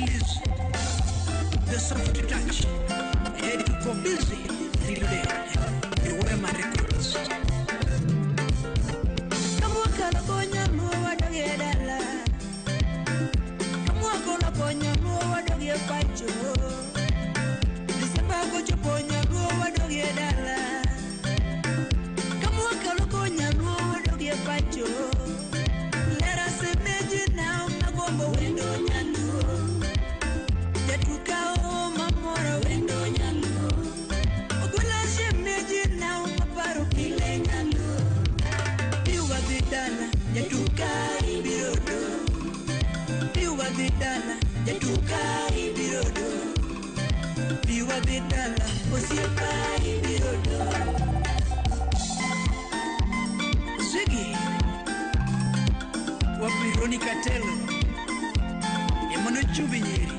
release the soft touch. Ready for busy today. You wear my records. Kamu kalau punya mua dogedala. Kamu kalau punya mua dogepacho. Diseba ko punya mua dogedala. Kamu kalau punya mua dogepacho. Let us imagine now magombo wendo nyandu. Jatuka o mamora wendo nyandu. Ogula shemeji now maparo kile nyandu. Piwa bidana jatuka ibirodo. Piwa bidana jatuka ibirodo. Piwa bidana osiepa ibirodo. Ziggy wa Veronica Tello Emono Chubinyeri